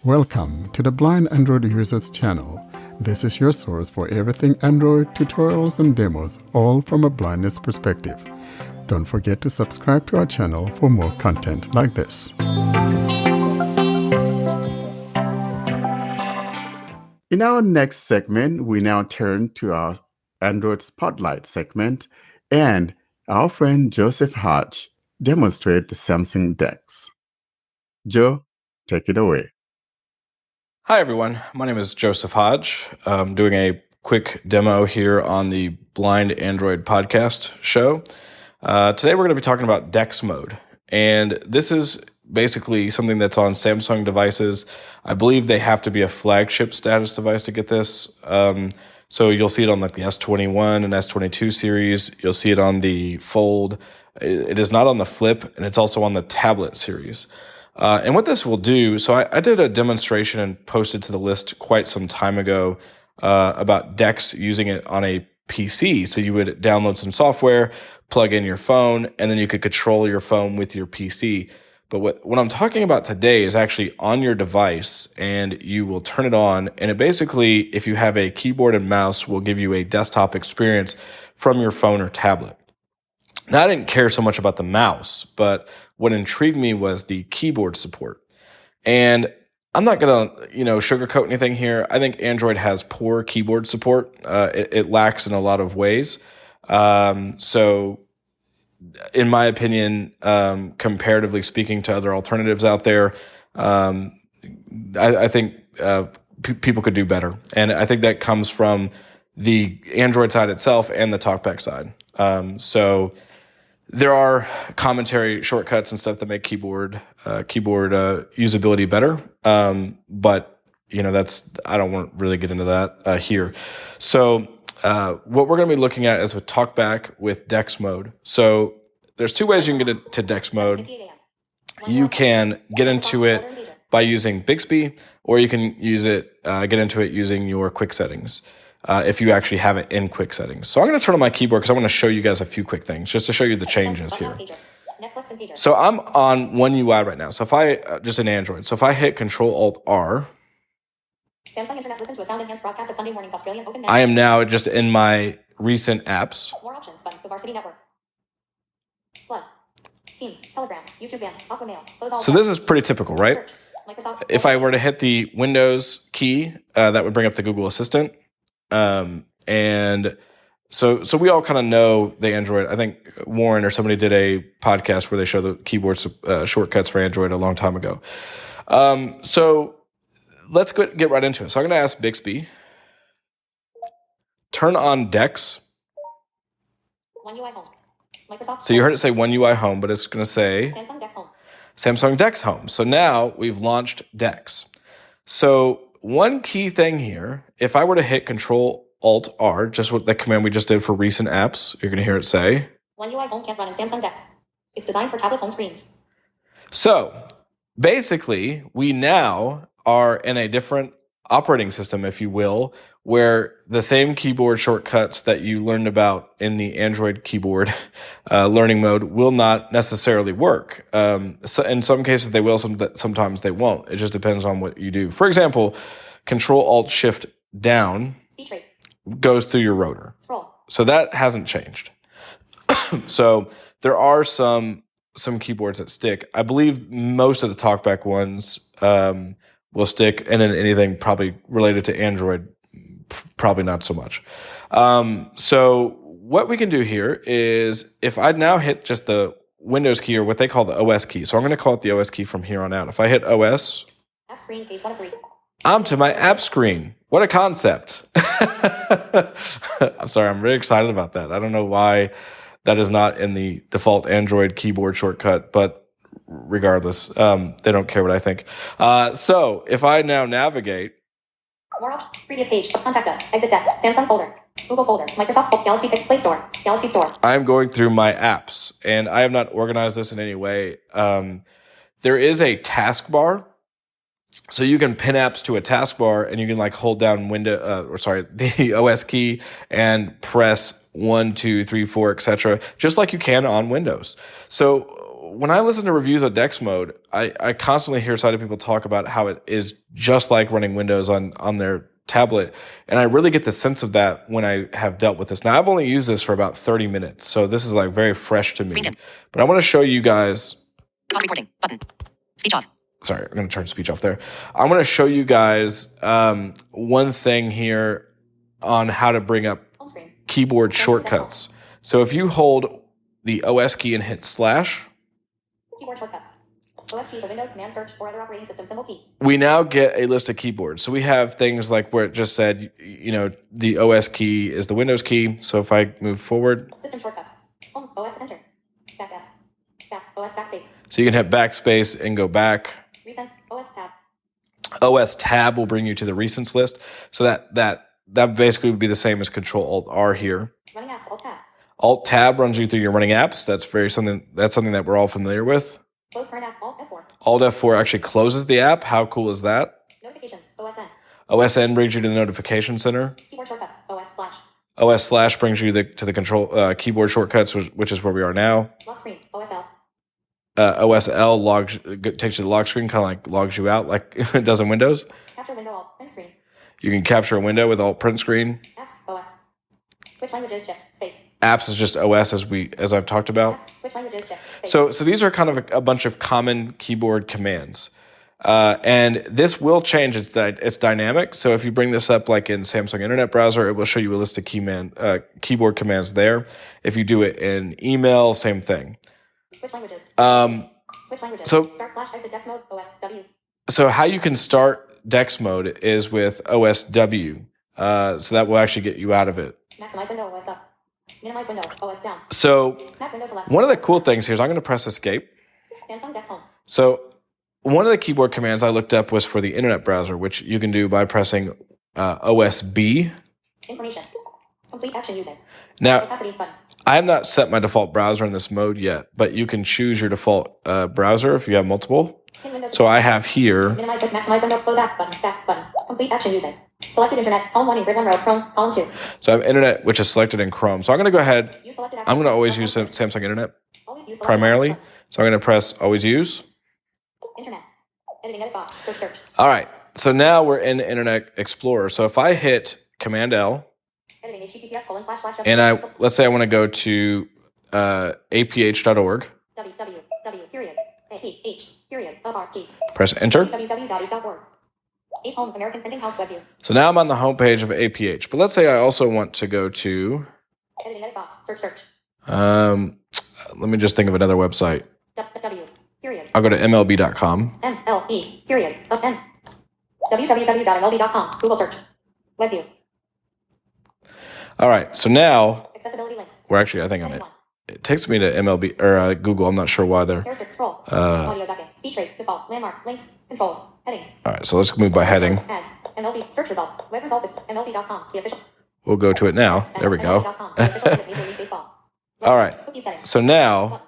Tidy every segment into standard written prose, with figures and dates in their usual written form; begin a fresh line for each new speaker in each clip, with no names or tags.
Welcome to the Blind Android Users channel. This is your source for everything Android, tutorials and demos, all from a blindness perspective. Don't forget to subscribe to our channel for more content like this. In our next segment, we now turn to our Android Spotlight segment, and our friend Joseph Hodge demonstrates the Samsung-deX. Joe, take it away.
Hi everyone, my name is Joseph Hodge. I'm doing a quick demo here on the Blind Android podcast show. Today we're going to be talking about DeX mode, and this is basically something that's on Samsung devices. I believe they have to be a flagship status device to get this. So you'll see it on like the S21 and S22 series. You'll see it on the Fold. It is not on the Flip, and it's also on the tablet series. And what this will do, so I did a demonstration and posted to the list quite some time ago about DeX using it on a PC. So you would download some software, plug in your phone, and then you could control your phone with your PC. But what I'm talking about today is actually on your device, and you will turn it on, and it basically, if you have a keyboard and mouse, will give you a desktop experience from your phone or tablet. Now, I didn't care so much about the mouse, but what intrigued me was the keyboard support. And I'm not going to, sugarcoat anything here. I think Android has poor keyboard support. It lacks in a lot of ways. So in my opinion, comparatively speaking to other alternatives out there, I think people could do better. And I think that comes from the Android side itself and the TalkBack side. So there are commentary shortcuts and stuff that make keyboard usability better, but I don't want to really get into that here. So what we're going to be looking at is with TalkBack with DeX mode. So there's two ways you can get into DeX mode. You can get into it by using Bixby, or you can get into it using your quick settings. If you actually have it in quick settings. So I'm going to turn on my keyboard because I want to show you guys a few quick things, just to show you the changes here. So I'm on One UI right now. So if I, just in Android, so if I hit Control-Alt-R,
Samsung Internet listen to a sound enhanced broadcast of Sunday mornings Australian open.
I am now just in my recent apps.
More options button, the Varsity Network. Flood. Teams, Telegram, YouTube Bands, Aquamail.
So this is pretty typical, right?
Microsoft.
If I were to hit the Windows key, that would bring up the Google Assistant. And so we all kind of know the Android. I think Warren or somebody did a podcast where they show the keyboard shortcuts for Android a long time ago. So let's get right into it. So I'm going to ask Bixby, turn on DeX.
One UI home. Microsoft.
So you heard it say One UI home, but it's going to say
Samsung-deX home.
Samsung-deX home. So now we've launched DeX. So one key thing here, if I were to hit Control-Alt-R, just what the command we just did for recent apps, you're going to hear it say,
One UI home can't run in Samsung-deX. It's designed for tablet home screens.
So basically, we now are in a different operating system, if you will, where the same keyboard shortcuts that you learned about in the Android keyboard learning mode will not necessarily work. So in some cases, they will. Sometimes they won't. It just depends on what you do. For example, Control-Alt-Shift-Down goes through your rotor.
Scroll.
So that hasn't changed. So there are some keyboards that stick. I believe most of the TalkBack ones will stick, and then anything probably related to Android, probably not so much. So what we can do here is, if I now hit just the Windows key, or what they call the OS key, so I'm going to call it the OS key from here on out. If I hit OS,
app screen, page 1 of 3.
I'm to my app screen. What a concept. I'm sorry, I'm really excited about that. I don't know why that is not in the default Android keyboard shortcut, but regardless, they don't care what I think. So if I now navigate.
More options. Previous page. Contact us. Exit DeX. Samsung folder. Google folder. Microsoft Galaxy Pix Play Store. Galaxy Store.
I'm going through my apps, and I have not organized this in any way. There is a taskbar. So you can pin apps to a taskbar, and you can hold down the OS key and press 1, 2, 3, 4, etc., just like you can on Windows. So when I listen to reviews of DeX mode, I constantly hear sighted people talk about how it is just like running Windows on their tablet. And I really get the sense of that when I have dealt with this. Now, I've only used this for about 30 minutes, so this is like very fresh to me. But I want to show you guys.
Pause recording. Button. Speech off.
Sorry, I'm going to turn speech off there. I'm going to show you guys one thing here on how to bring up keyboard shortcuts. So if you hold the OS key and hit slash,
Keyboard shortcuts. OS key for Windows, command search, or other operating system symbol key.
we now get a list of keyboards. So we have things like where it just said, the OS key is the Windows key. So if I move forward,
System shortcuts. Home, OS enter. Back S. Back, OS backspace.
so you can hit backspace and go back.
Recents, OS tab.
OS tab will bring you to the recents list. So that basically would be the same as Control Alt R here.
Running apps, Alt tab.
Alt tab runs you through your running apps. That's something that we're all familiar with.
Close current app, Alt F4.
Alt F4 actually closes the app. How cool is that?
Notifications, OSN.
OSN brings you to the notification center.
Keyboard shortcuts, OS slash.
OS slash brings you to the control keyboard shortcuts, which is where we are now.
Lock screen, OSL.
OSL takes you to the lock screen, kind of like logs you out like it does in Windows.
Capture window, Alt print screen.
You can capture a window with Alt print screen.
Apps, OS. Switch languages, shift, space.
Apps is just OS as I've talked about.
Apps, switch languages, shift, space.
So these are kind of a bunch of common keyboard commands. And this will change. It's dynamic. So if you bring this up like in Samsung Internet Browser, it will show you a list of keyboard commands there. If you do it in email, same thing.
Switch languages. Switch languages.
So
Start slash exit DeX mode, OS W.
So how you can start DeX mode is with OSW. So that will actually get you out of it.
Maximize window, OS up. Minimize window, OS down.
So
Snap window to left.
one of the cool things here is I'm going to press escape.
Samsung-deX home.
So one of the keyboard commands I looked up was for the internet browser, which you can do by pressing OSB.
Information. Complete action using.
Now,
Capacity button.
I have not set my default browser in this mode yet, but you can choose your default browser if you have multiple.
Pin window.
So I have here,
Minimize with maximize window, close app button, back button. Complete action using. Selected internet, column 1, grid 1 row, Chrome, column 2.
so I have internet, which is selected in Chrome. So I'm going to go ahead.
Use selected
I'm going to always
action.
use Samsung Internet
Always use selected
primarily.
action
So I'm going to press always use.
button. Internet. Editing edit box. Search.
All right. So now we're in Internet Explorer. So if I hit Command L
Editing https://
and let's say I want to go to aph.org,
www period h period .org.
press enter.
www.org. 8 home American Printing House web view.
So now I'm on the home page of APH. But let's say I also want to go to,
Editing edit box. Search.
let me just think of another website.
W period
I'll go to mlb.com.
MLE period N. www.mlb.com. Google search. Web view.
All right. So now
Accessibility links.
we're actually, I think on it.
Anyone.
It takes me to MLB or Google. I'm not sure why there.
Character scroll. Audio docket. Speech rate. Default. Landmark. Links. Controls. Headings.
All right. So let's move by heading.
Ads. MLB. Search results. Web results. MLB.com. The official.
We'll go to it now. There we go.
MLB.com. The official site of Major League Baseball.
All right.
Cookie settings.
So now
Button.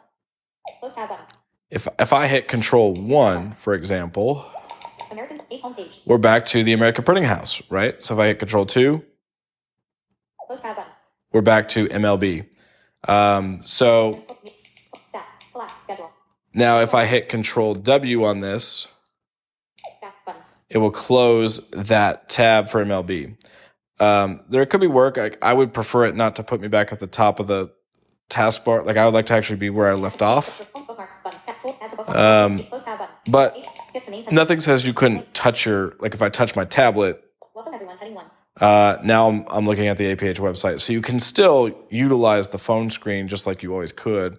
Close tab button.
if I hit Control 1, for example,
American 8 home page.
we're back to the American Printing House, right? So if I hit Control 2,
Close tab button.
we're back to MLB. So
Stats. Collapse. Schedule.
now if I hit Control W on this,
Back button.
it will close that tab for MLB. There could be work. I would prefer it not to put me back at the top of the taskbar. Like I would like to actually be where I left off.
Bookmarks button. Tap tool. Add to bookmarks. Close tab button.
But
Skip to main.
nothing says you couldn't touch if I touch my tablet,
Welcome everyone. Heading 1.
now I'm looking at the APH website. So you can still utilize the phone screen just like you always could,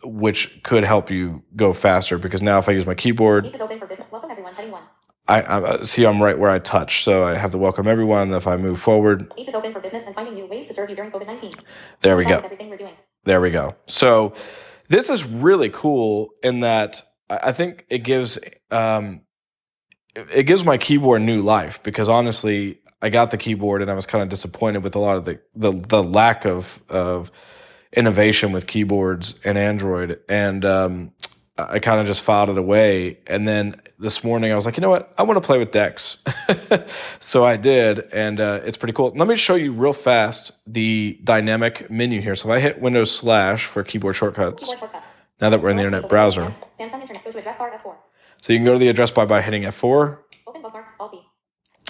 which could help you go faster because now if I use my keyboard,
Link is open for business. Welcome everyone. Heading 1.
I see I'm right where I touch. So I have the welcome everyone. If I move forward,
Link is open for business and finding new ways to serve you during COVID-19.
there we go.
Everything we're doing.
There we go. So this is really cool in that I think it gives my keyboard new life because honestly, I got the keyboard and I was kind of disappointed with a lot of the lack of innovation with keyboards and Android, and I kind of just filed it away. And then this morning I was like, you know what? I want to play with DeX. So I did, and it's pretty cool. Let me show you real fast the dynamic menu here. So if I hit Windows / for keyboard shortcuts,
Keyboard shortcuts.
now that we're in the internet browser.
Samsung Internet. Go to address bar F4.
So you can go to the address bar by hitting F4.
Open bookmarks, Alt B.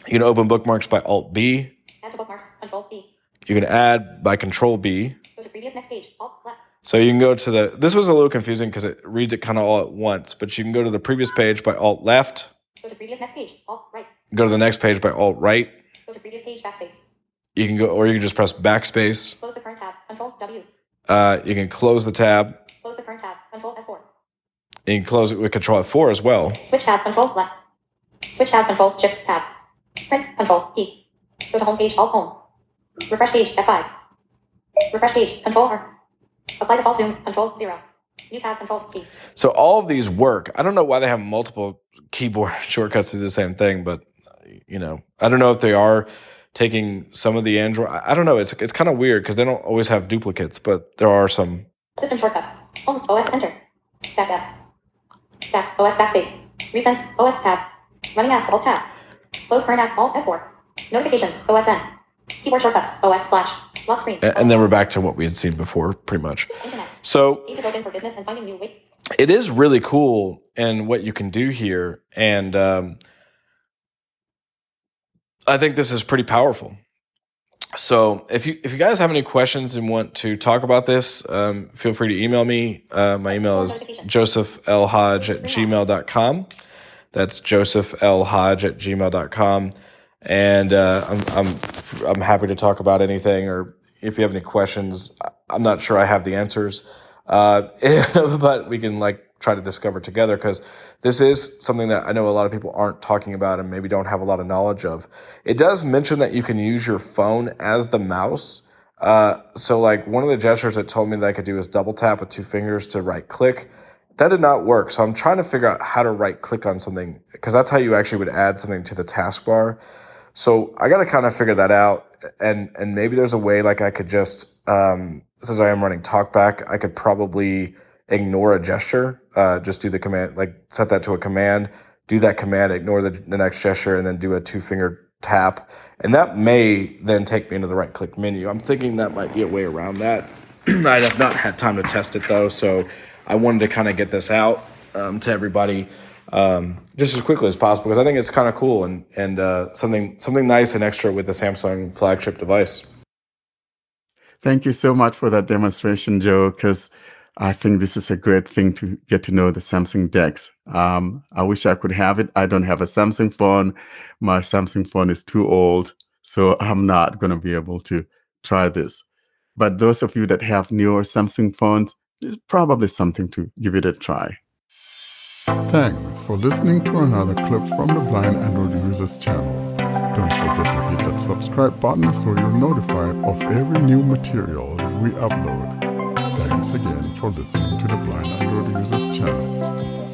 You can open bookmarks by Alt B.
Add to bookmarks, Control B.
You can add by Control B.
Go to previous next page, Alt left.
So you can go to this was a little confusing because it reads it kind of all at once, but you can go to the previous page by Alt left.
Go to previous next page, Alt right.
Go to the next page by Alt right.
Go to previous page, backspace.
You can go, or you can just press backspace.
Close the current tab, Control W.
You can close the tab.
Close the current tab, Control F4.
You can close it with Control F4 as well.
Switch tab, Control left. Switch tab, Control Shift tab. Print, Control E. Go to home page, Alt home. Refresh page, F5. Refresh page, Control R. Apply default zoom, Control 0. New tab, Control T.
So all of these work. I don't know why they have multiple keyboard shortcuts to do the same thing, but I don't know if they are taking some of the Android. I don't know. It's kind of weird because they don't always have duplicates, but there are some.
System shortcuts. Home, OS enter. Back S. Back, OS backspace. Resense, OS tab. Running apps, Alt tab. Close current app, Alt F4. Notifications, OSN. Keyboard shortcuts, OS splash. Lock screen.
And then we're back to what we had seen before, pretty much.
Internet.
So
Page is open for business and finding new way.
it is really cool and what you can do here. And I think this is pretty powerful. So if you guys have any questions and want to talk about this, feel free to email me. My email is josephlhodge@gmail.com. That's josephlhodge@gmail.com. And I'm happy to talk about anything, or if you have any questions. I'm not sure I have the answers, but we can try to discover together, because this is something that I know a lot of people aren't talking about and maybe don't have a lot of knowledge of. It does mention that you can use your phone as the mouse. So one of the gestures it told me that I could do is double tap with 2 fingers to right click. That did not work. So I'm trying to figure out how to right click on something, because that's how you actually would add something to the taskbar. So I got to kind of figure that out. And maybe there's a way I could just, since I am running TalkBack, I could probably ignore a gesture, just do the command, set that to a command, do that command, ignore the next gesture, and then do a 2-finger tap. And that may then take me into the right click menu. I'm thinking that might be a way around that. I have not had time to test it though, so I wanted to kind of get this out to everybody just as quickly as possible, because I think it's kind of cool and something nice and extra with the Samsung flagship device.
Thank you so much for that demonstration, Joe, because I think this is a great thing to get to know the Samsung-deX. I wish I could have it. I don't have a Samsung phone. My Samsung phone is too old, so I'm not going to be able to try this. But those of you that have newer Samsung phones, it's probably something to give it a try. Thanks for listening to another clip from the Blind Android Users channel. Don't forget to hit that subscribe button so you're notified of every new material that we upload. Thanks again for listening to the Blind Android Users channel.